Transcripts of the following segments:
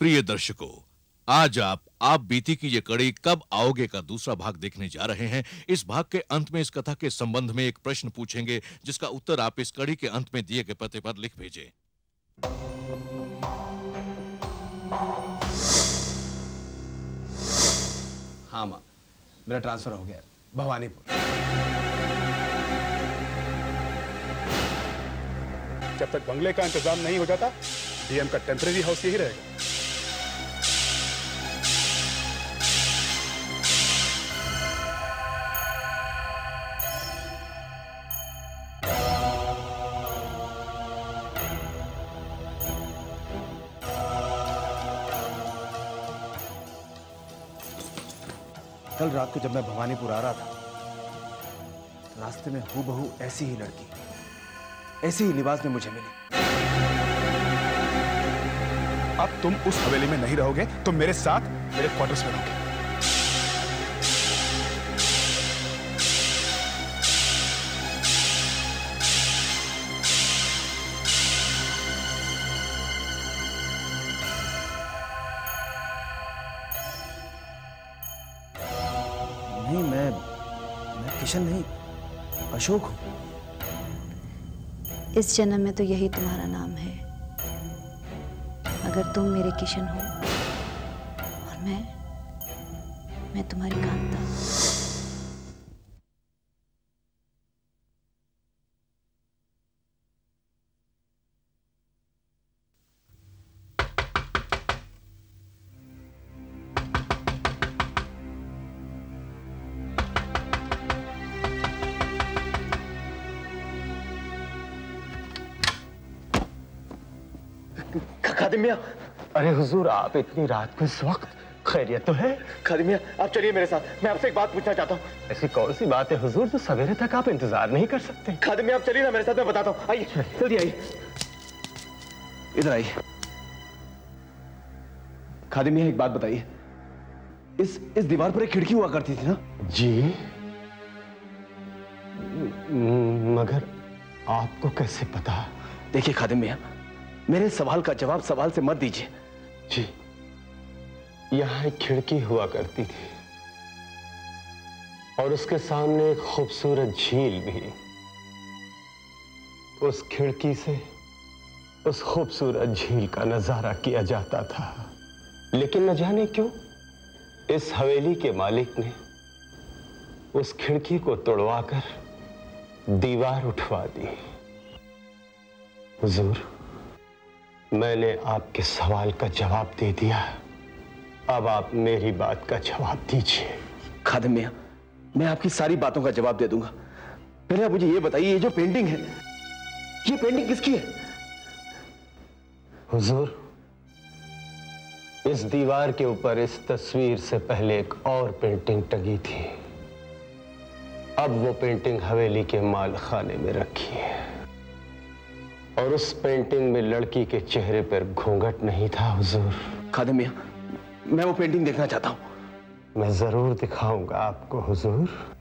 प्रिय दर्शकों, आज आप बीती की ये कड़ी कब आओगे का दूसरा भाग देखने जा रहे हैं। इस भाग के अंत में इस कथा के संबंध में एक प्रश्न पूछेंगे, जिसका उत्तर आप इस कड़ी के अंत में दिए गए पते पर लिख भेजें। हाँ माँ, मेरा ट्रांसफर हो गया भवानीपुर। जब तक बंगले का इंतजाम नहीं हो जाता, डीएम का टेम्परेरी हाउस यही रहेगा। कल रात को जब मैं भवानीपुर आ रहा था, रास्ते में हूबहू ऐसी ही लड़की, ऐसे ही लिबास में मुझे मिली। अब तुम उस हवेली में नहीं रहोगे, तुम मेरे साथ मेरे क्वार्टर्स में रहोगे। नहीं, मैं किशन नहीं, अशोक हूं। इस जन्म में तो यही तुम्हारा नाम है। अगर तुम मेरे किशन हो और मैं तुम्हारी कांता। खादिम मियां। अरे हुजूर, आप इतनी रात को इस वक्त, खैरियत तो है? खादिम मियां, आप चलिए मेरे साथ, मैं आपसे एक बात पूछना चाहता हूँ। ऐसी कौन सी बात है हुजूर जो सवेरे तक आप इंतजार नहीं कर सकते? खादिम मियां, आप चलिए ना मेरे साथ, मैं बताता हूँ। आइए, जल्दी आइए। इधर आइए। खादिम मियां, एक बात बताइए, इस दीवार पर एक खिड़की हुआ करती थी ना? जी, मगर आपको कैसे पता? देखिए खादिम मियां, मेरे सवाल का जवाब सवाल से मत दीजिए। जी, यहां एक खिड़की हुआ करती थी और उसके सामने एक खूबसूरत झील भी। उस खिड़की से उस खूबसूरत झील का नजारा किया जाता था, लेकिन न जाने क्यों इस हवेली के मालिक ने उस खिड़की को तोड़वाकर दीवार उठवा दी। हुजूर, मैंने आपके सवाल का जवाब दे दिया, अब आप मेरी बात का जवाब दीजिए। खादिम मियां, मैं आपकी सारी बातों का जवाब दे दूंगा। पहले आप मुझे ये बताइए, ये जो पेंटिंग है, ये पेंटिंग किसकी है? हुजूर, इस दीवार के ऊपर इस तस्वीर से पहले एक और पेंटिंग टंगी थी। अब वो पेंटिंग हवेली के माल खाने में रखी है और उस पेंटिंग में लड़की के चेहरे पर घूंघट नहीं था। हुजूर, खादिम मियां, मैं वो पेंटिंग देखना चाहता हूं। मैं जरूर दिखाऊंगा आपको हुजूर।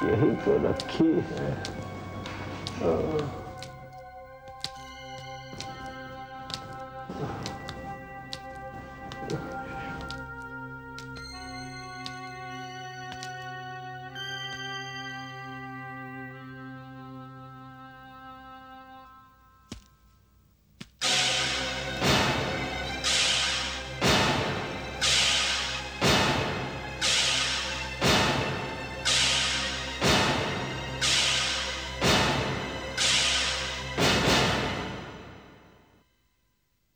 यही तो रखी है।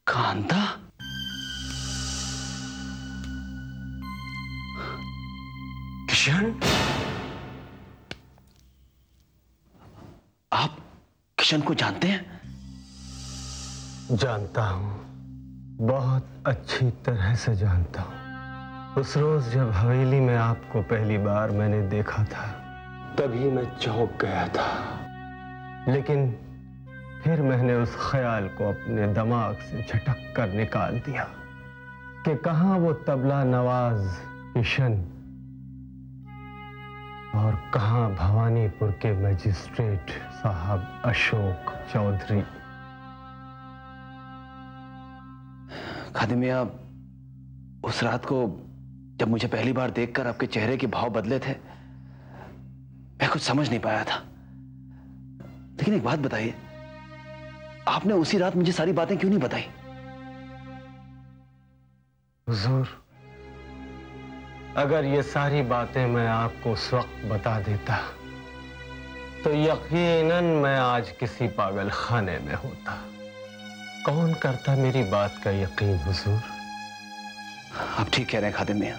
कांता? किशन? आप किशन को जानते हैं? जानता हूं, बहुत अच्छी तरह से जानता हूं। उस रोज जब हवेली में आपको पहली बार मैंने देखा था, तभी मैं चौंक गया था, लेकिन फिर मैंने उस ख्याल को अपने दिमाग से झटक कर निकाल दिया कि कहां वो तबला नवाज किशन और कहां भवानीपुर के मजिस्ट्रेट साहब अशोक चौधरी। खादिम मियां, उस रात को जब मुझे पहली बार देखकर आपके चेहरे के भाव बदले थे, मैं कुछ समझ नहीं पाया था। लेकिन एक बात बताइए, आपने उसी रात मुझे सारी बातें क्यों नहीं बताई? हुजूर, अगर ये सारी बातें मैं आपको उस वक्त बता देता तो यकीनन मैं आज किसी पागल खाने में होता। कौन करता मेरी बात का यकीन हुजूर? आप ठीक कह रहे हैं खादिम मियां।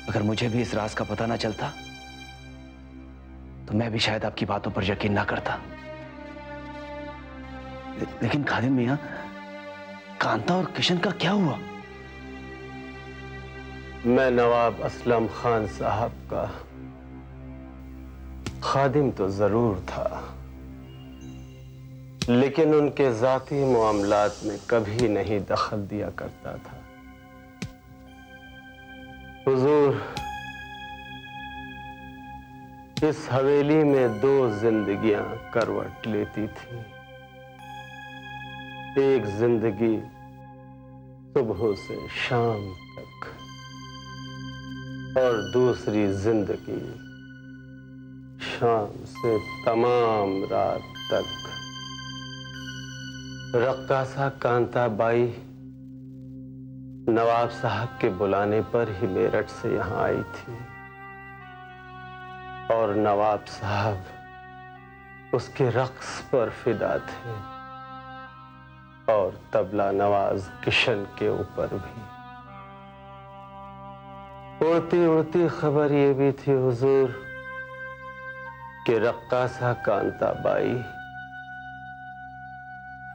अगर मुझे भी इस राज का पता ना चलता तो मैं भी शायद आपकी बातों पर यकीन ना करता। लेकिन खादिम मियां, कांता और किशन का क्या हुआ? मैं नवाब असलम खान साहब का खादिम तो जरूर था, लेकिन उनके जाती मामलात में कभी नहीं दखल दिया करता था। हुजूर, इस हवेली में 2 जिंदगियां करवट लेती थी। एक जिंदगी सुबह से शाम तक और दूसरी जिंदगी शाम से तमाम रात तक। रक्कासा कांता बाई नवाब साहब के बुलाने पर ही मेरठ से यहां आई थी और नवाब साहब उसके रक्स पर फिदा थे और तबला नवाज किशन के ऊपर भी। उड़ती उड़ती खबर ये भी थी हुजूर कि रक्कासा कांता बाई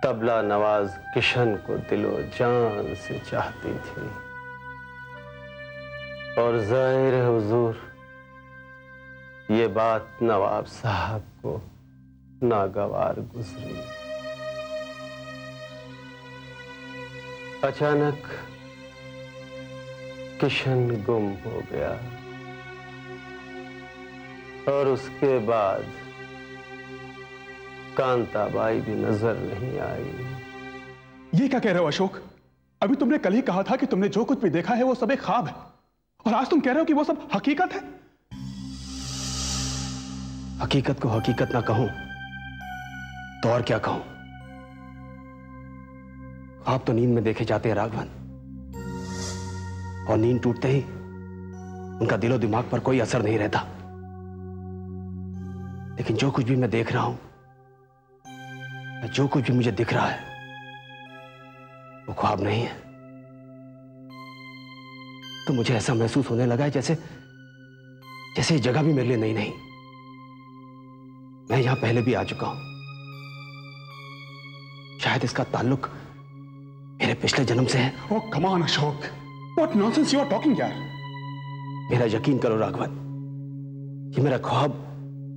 तबला नवाज किशन को दिलो जान से चाहती थी और जाहिर है हुजूर, ये बात नवाब साहब को नागवार गुजरी। अचानक किशन गुम हो गया और उसके बाद कांताबाई भी नजर नहीं आई। ये क्या कह रहे हो अशोक? अभी तुमने कल ही कहा था कि तुमने जो कुछ भी देखा है वो सब एक ख्वाब है, और आज तुम कह रहे हो कि वो सब हकीकत है। हकीकत को हकीकत ना कहूं तो और क्या कहूं? ख्वाब तो नींद में देखे जाते हैं राघवन, और नींद टूटते ही उनका दिलो दिमाग पर कोई असर नहीं रहता। लेकिन जो कुछ भी मैं देख रहा हूं, जो कुछ भी मुझे दिख रहा है, वो ख्वाब नहीं है। तो मुझे ऐसा महसूस होने लगा है जैसे ये जगह भी मेरे लिए नई नहीं। मैं यहां पहले भी आ चुका हूं। शायद इसका ताल्लुक मेरे पिछले जन्म से है। Oh come on Ashok, what nonsense you are talking यार। मेरा यकीन करो राघवन, ये मेरा ख्वाब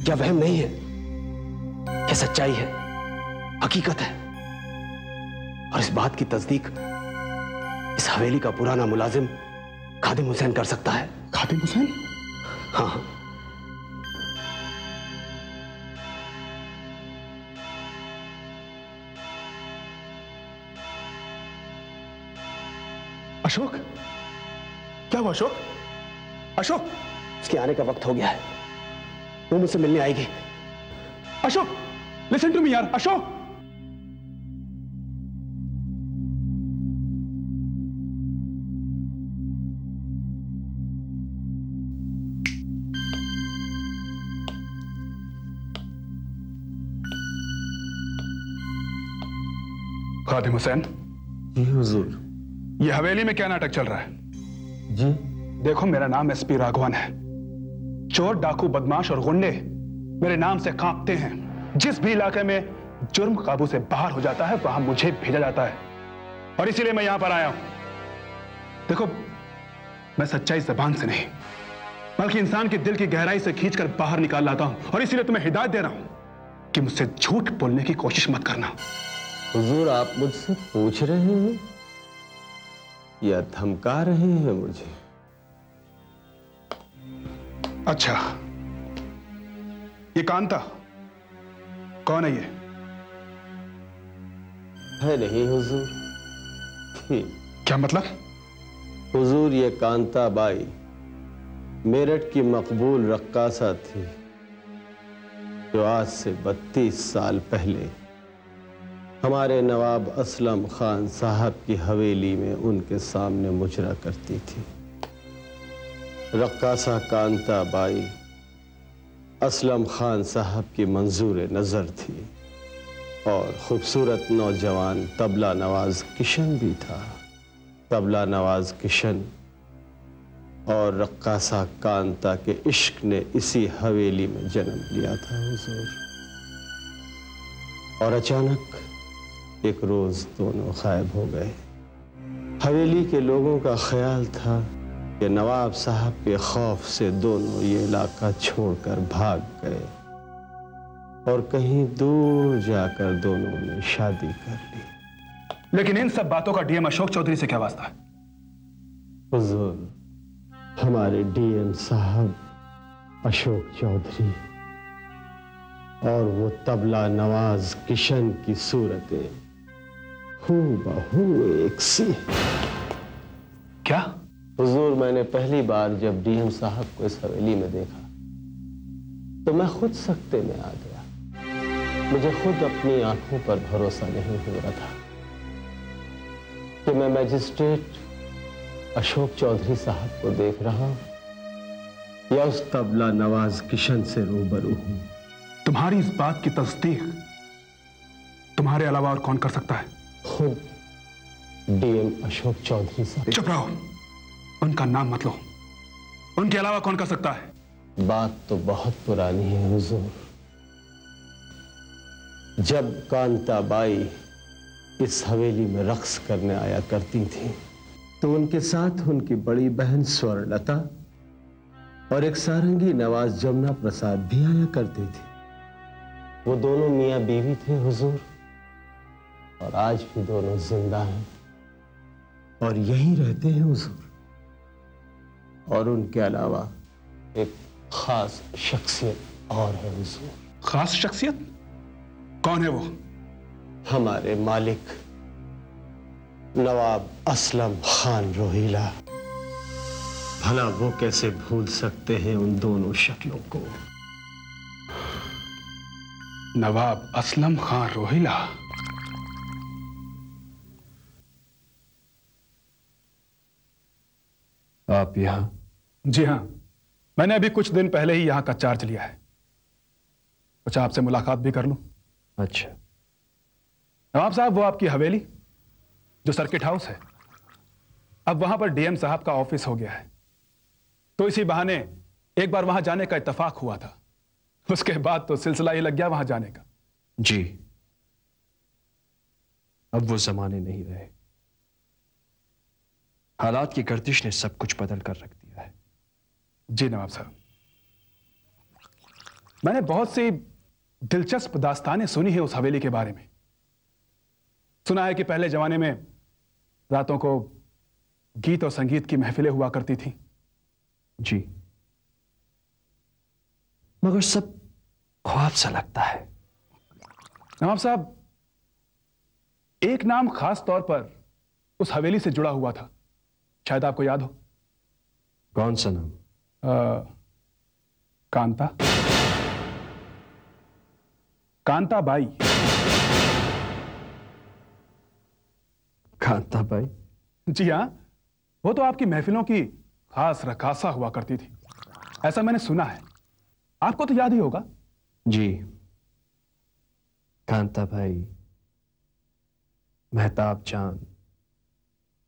या वहम नहीं है, ये सच्चाई है, हकीकत है। और इस बात की तस्दीक इस हवेली का पुराना मुलाजिम खादिम हुसैन कर सकता है। खादिम हुसैन? हाँ। अशोक, क्या हुआ अशोक? अशोक, उसके आने का वक्त हो गया है, वो मुझसे मिलने आएगी। अशोक, लिसन टू मी यार। अशोक, खादिम हुसैन। जी हुजूर। ये हवेली में क्या नाटक चल रहा है? जी देखो, मेरा नाम एसपी राघवन है। चोर, डाकू, बदमाश और गुंडे मेरे नाम से कांपते हैं। जिस भी इलाके में जुर्म काबू से बाहर हो जाता है वहां मुझे भेजा जाता है, और इसीलिए मैं यहां पर आया हूं। देखो, मैं सच्चाई जबान से नहीं बल्कि इंसान के दिल की गहराई से खींचकर बाहर निकाल लाता हूं। और इसीलिए तुम्हें हिदायत दे रहा हूं कि मुझसे झूठ बोलने की कोशिश मत करना। हुजूर, आप मुझसे पूछ रहे हैं या धमका रहे हैं मुझे? अच्छा, ये कांता कौन है? ये है नहीं हुजूर। थी। क्या मतलब? हुजूर, ये कांता बाई मेरठ की मकबूल रक्कासा थी जो आज से 32 साल पहले हमारे नवाब असलम खान साहब की हवेली में उनके सामने मुजरा करती थी। रक्कासा कांता बाई असलम खान साहब की मंजूर नजर थी और खूबसूरत नौजवान तबला नवाज किशन भी था। तबला नवाज किशन और रक्कासा कांता के इश्क ने इसी हवेली में जन्म लिया था हुजूर। और अचानक एक रोज दोनों गायब हो गए। हवेली के लोगों का ख्याल था कि नवाब साहब के खौफ से दोनों ये इलाका छोड़कर भाग गए और कहीं दूर जाकर दोनों ने शादी कर ली। लेकिन इन सब बातों का डीएम अशोक चौधरी से क्या वास्ता है? हुजूर, हमारे डीएम साहब अशोक चौधरी और वो तबला नवाज किशन की सूरतें हूबहू एक सी। क्या? हुजूर, मैंने पहली बार जब डीएम साहब को इस हवेली में देखा तो मैं खुद सकते में आ गया। मुझे खुद अपनी आंखों पर भरोसा नहीं हो रहा था कि मैं मैजिस्ट्रेट अशोक चौधरी साहब को देख रहा हूं या उस तबला नवाज किशन से रूबरू हूं। तुम्हारी इस बात की तस्दीक तुम्हारे अलावा और कौन कर सकता है? खुद डीएम अशोक चौधरी साहब। चुप रहो, उनका नाम मत लो। उनके अलावा कौन कर सकता है? बात तो बहुत पुरानी है हुजूर। जब कांता बाई इस हवेली में रक्स करने आया करती थी तो उनके साथ उनकी बड़ी बहन स्वर्णलता और एक सारंगी नवाज जमुना प्रसाद भी आया करते थे। वो दोनों मियां बीवी थे हुजूर, और आज भी दोनों जिंदा हैं और यहीं रहते हैं हुजूर। और उनके अलावा एक खास शख्सियत और है हुजूर। खास शख्सियत? कौन है वो? हमारे मालिक नवाब असलम खान रोहिला। भला वो कैसे भूल सकते हैं उन दोनों शक्लों को? नवाब असलम खान रोहिला। आप यहां? जी हां, मैंने अभी कुछ दिन पहले ही यहां का चार्ज लिया है। कुछ आपसे मुलाकात भी कर लूं? अच्छा। नवाब साहब, वो आपकी हवेली जो सर्किट हाउस है, अब वहां पर डीएम साहब का ऑफिस हो गया है। तो इसी बहाने एक बार वहां जाने का इत्तेफाक हुआ था। उसके बाद तो सिलसिला ही लग गया वहां जाने का। जी, अब वो जमाने नहीं रहे। हालात की गर्दिश ने सब कुछ बदल कर रख दिया है। जी नवाब साहब, मैंने बहुत सी दिलचस्प दास्तानें सुनी है उस हवेली के बारे में। सुना है कि पहले जमाने में रातों को गीत और संगीत की महफिलें हुआ करती थी। जी, मगर सब ख्वाब सा लगता है। नवाब साहब, एक नाम खास तौर पर उस हवेली से जुड़ा हुआ था, शायद आपको याद हो। कौन सा नाम? कांता। कांता बाई। कांता बाई? जी हाँ, वो तो आपकी महफिलों की खास रकासा हुआ करती थी, ऐसा मैंने सुना है। आपको तो याद ही होगा। जी, कांता भाई, महताब जान,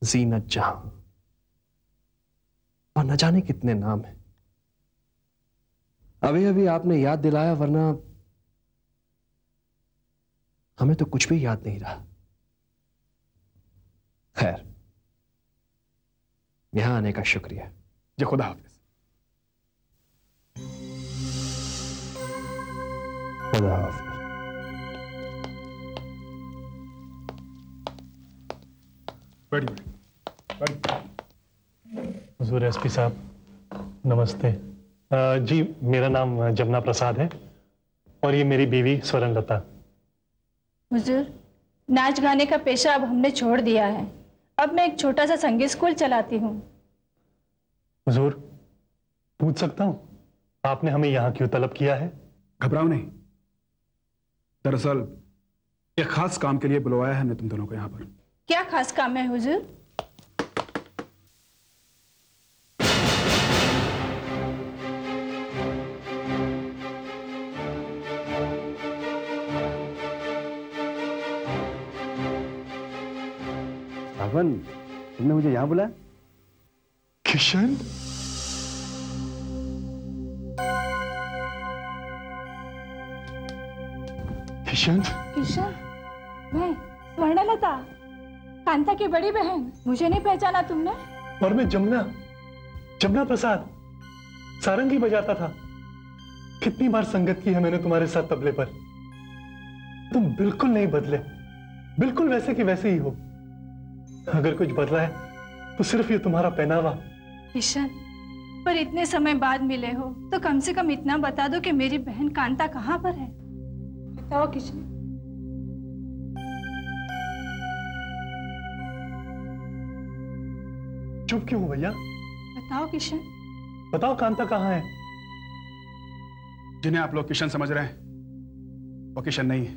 जीनत जहां और न जाने कितने नाम हैं। अभी अभी आपने याद दिलाया, वरना हमें तो कुछ भी याद नहीं रहा। खैर, यहां आने का शुक्रिया। जी, खुदा हाफिज। खुदा हाफिज। हुजूर एसपी साहब नमस्ते। जी मेरा नाम जमुना प्रसाद है और ये मेरी बीवी स्वर्णलता। हुजूर, नाच गाने का पेशा अब हमने छोड़ दिया है। अब मैं एक छोटा सा संगीत स्कूल चलाती हूँ। हुजूर पूछ सकता हूँ आपने हमें यहाँ क्यों तलब किया है? घबराओ नहीं, दरअसल एक खास काम के लिए बुलवाया है हमने तुम दोनों को यहाँ पर। क्या खास काम है हुजूर? राघवन, तुमने मुझे यहाँ बुलाया? किशन, किशन, किशन, मैं स्वर्णलता, कांता की बड़ी बहन। मुझे नहीं पहचाना तुमने? और मैं जमुना, जमुना प्रसाद, सारंगी बजाता था। कितनी बार संगत की है मैंने तुम्हारे साथ तबले पर। तुम बिल्कुल नहीं बदले, बिल्कुल वैसे की वैसे ही हो। अगर कुछ बदला है तो सिर्फ ये तुम्हारा पहनावा। किशन, पर इतने समय बाद मिले हो तो कम से कम इतना बता दो कि मेरी बहन कांता कहाँ पर है। बताओ किशन। चुप क्यों हो भैया? बताओ किशन। बताओ कांता कहाँ है? जिन्हें आप लोग किशन समझ रहे हैं वो किशन नहीं है।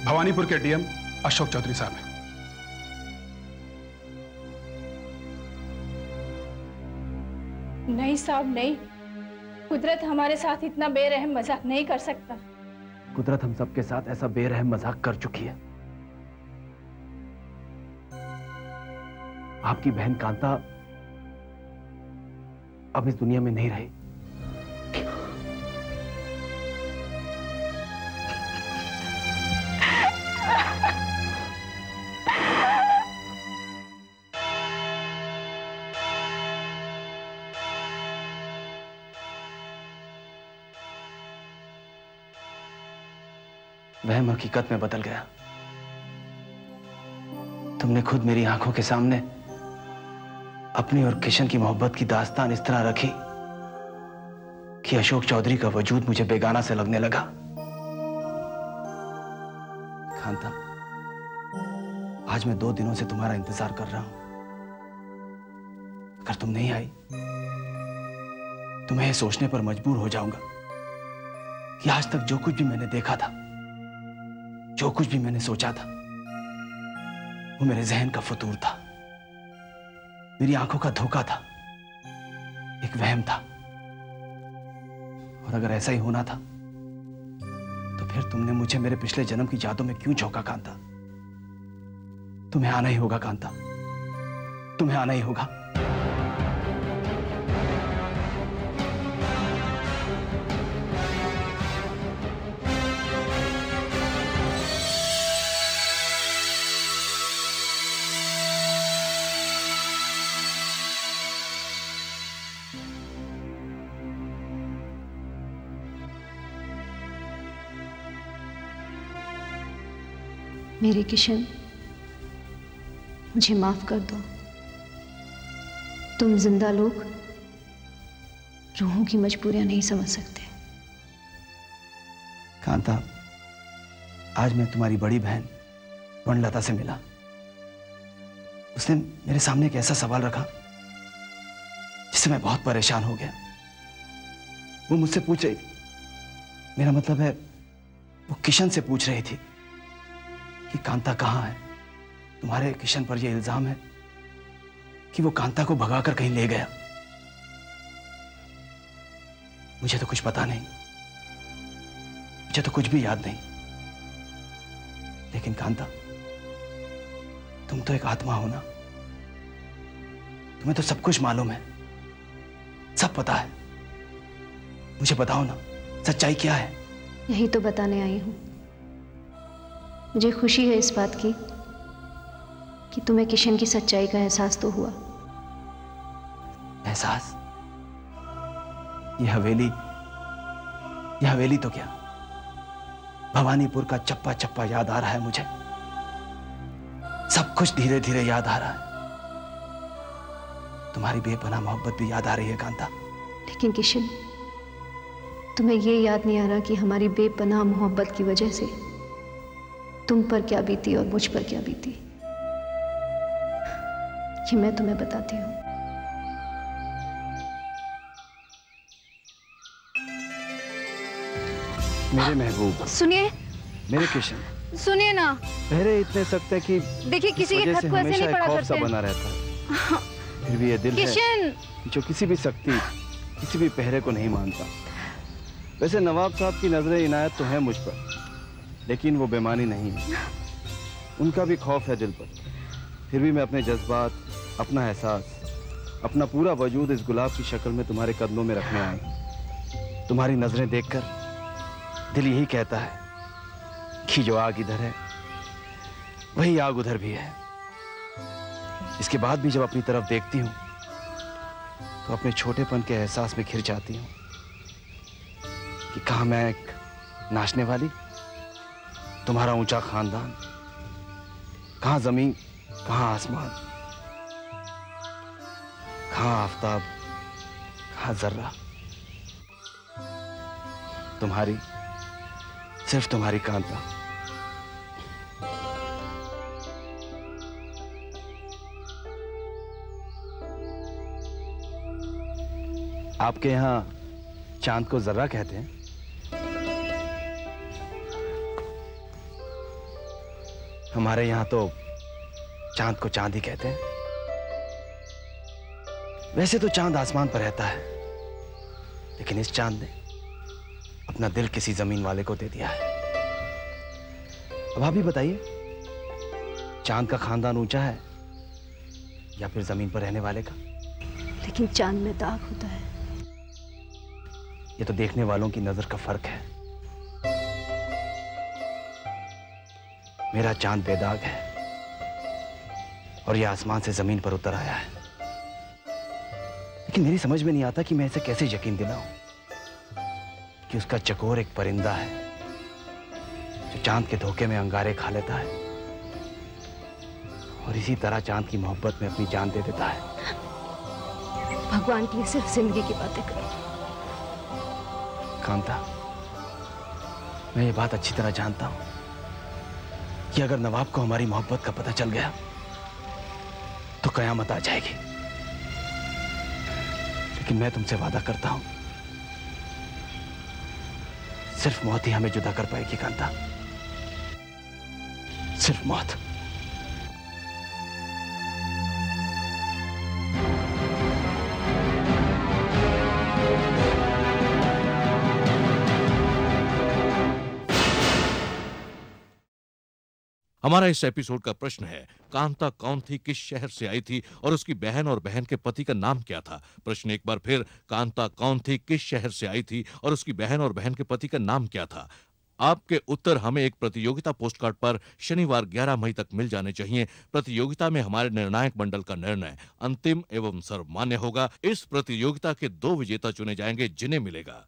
भवानीपुर के डीएम अशोक चौधरी साहब हैं। नहीं साहब नहीं, कुदरत हमारे साथ इतना बेरहम मजाक नहीं कर सकता। कुदरत हम सबके साथ ऐसा बेरहम मजाक कर चुकी है। आपकी बहन कांता अब इस दुनिया में नहीं रही। वहम हकीकत में बदल गया। तुमने खुद मेरी आंखों के सामने अपनी और किशन की मोहब्बत की दास्तान इस तरह रखी कि अशोक चौधरी का वजूद मुझे बेगाना से लगने लगा। कांता, आज मैं 2 दिनों से तुम्हारा इंतजार कर रहा हूं। अगर तुम नहीं आई तो मैं ये सोचने पर मजबूर हो जाऊंगा कि आज तक जो कुछ भी मैंने देखा था, जो कुछ भी मैंने सोचा था, वो मेरे जहन का फतूर था, मेरी आंखों का धोखा था, एक वहम था। और अगर ऐसा ही होना था तो फिर तुमने मुझे मेरे पिछले जन्म की यादों में क्यों झोंका कांता? तुम्हें आना ही होगा कांता, तुम्हें आना ही होगा। मेरे किशन, मुझे माफ कर दो। तुम जिंदा लोग रूहों की मजबूरियां नहीं समझ सकते। कांता, आज मैं तुम्हारी बड़ी बहन स्वर्णलता से मिला। उसने मेरे सामने एक ऐसा सवाल रखा जिससे मैं बहुत परेशान हो गया। वो मुझसे पूछ रही थी, मेरा मतलब है वो किशन से पूछ रही थी कि कांता कहाँ है। तुम्हारे किशन पर यह इल्जाम है कि वो कांता को भगाकर कहीं ले गया। मुझे तो कुछ पता नहीं, मुझे तो कुछ भी याद नहीं। लेकिन कांता, तुम तो एक आत्मा हो ना, तुम्हें तो सब कुछ मालूम है, सब पता है। मुझे बताओ ना, सच्चाई क्या है? यही तो बताने आई हूं। मुझे खुशी है इस बात की कि तुम्हें किशन की सच्चाई का एहसास तो हुआ। एहसास? ये हवेली तो क्या, भवानीपुर का चप्पा चप्पा याद आ रहा है मुझे। सब कुछ धीरे धीरे याद आ रहा है। तुम्हारी बेपनाह मोहब्बत भी याद आ रही है कांता। लेकिन किशन, तुम्हें ये याद नहीं आ रहा कि हमारी बेपनाह मोहब्बत की वजह से तुम पर क्या बीती और मुझ पर क्या बीती। ये मैं तुम्हें बताती हूँ। मेरे महबूब, सुनिए। मेरे किशन, सुनिए ना। पहरे इतने सख्त है कि देखिए, किसी के खत को ऐसे नहीं पढ़ा खौफ सा करते। बना रहता है। फिर भी ये दिल किशन है जो किसी भी सख्ती, किसी भी पहरे को नहीं मानता। वैसे नवाब साहब की नजरें इनायत तो है मुझ पर, लेकिन वो बेमानी नहीं है। उनका भी खौफ है दिल पर। फिर भी मैं अपने जज्बात, अपना एहसास, अपना पूरा वजूद इस गुलाब की शक्ल में तुम्हारे कदमों में रखने आए। तुम्हारी नजरें देखकर दिल यही कहता है कि जो आग इधर है वही आग उधर भी है। इसके बाद भी जब अपनी तरफ देखती हूं तो अपने छोटेपन के एहसास में घिर जाती हूं कि कहां मैं एक नाचने वाली, तुम्हारा ऊंचा खानदान, कहां जमीन, कहां आसमान, कहां आफताब, कहां जर्रा। तुम्हारी, सिर्फ तुम्हारी कांता। आपके यहां चांद को जर्रा कहते हैं? हमारे यहां तो चांद को चांद ही कहते हैं। वैसे तो चांद आसमान पर रहता है, लेकिन इस चांद ने अपना दिल किसी जमीन वाले को दे दिया है। अब आप ही बताइए, चांद का खानदान ऊंचा है या फिर जमीन पर रहने वाले का? लेकिन चांद में दाग होता है। ये तो देखने वालों की नजर का फर्क है। मेरा चांद बेदाग है और ये आसमान से जमीन पर उतर आया है। लेकिन मेरी समझ में नहीं आता कि मैं इसे कैसे यकीन दिलाऊं कि उसका चकोर एक परिंदा है जो चांद के धोखे में अंगारे खा लेता है और इसी तरह चांद की मोहब्बत में अपनी जान दे देता है। भगवान की सिर्फ जिंदगी की बातें करो। कांता, मैं ये बात अच्छी तरह जानता हूं कि अगर नवाब को हमारी मोहब्बत का पता चल गया तो कयामत आ जाएगी। लेकिन मैं तुमसे वादा करता हूं, सिर्फ मौत ही हमें जुदा कर पाएगी कांता, सिर्फ मौत। हमारा इस एपिसोड का प्रश्न है, कांता कौन थी, किस शहर से आई थी और उसकी बहन और बहन के पति का नाम क्या था? प्रश्न एक बार फिर, कांता कौन थी, किस शहर से आई थी और उसकी बहन और बहन के पति का नाम क्या था? आपके उत्तर हमें एक प्रतियोगिता पोस्टकार्ड पर शनिवार 11 मई तक मिल जाने चाहिए। प्रतियोगिता में हमारे निर्णायक मंडल का निर्णय अंतिम एवं सर्वमान्य होगा। इस प्रतियोगिता के 2 विजेता चुने जाएंगे जिन्हें मिलेगा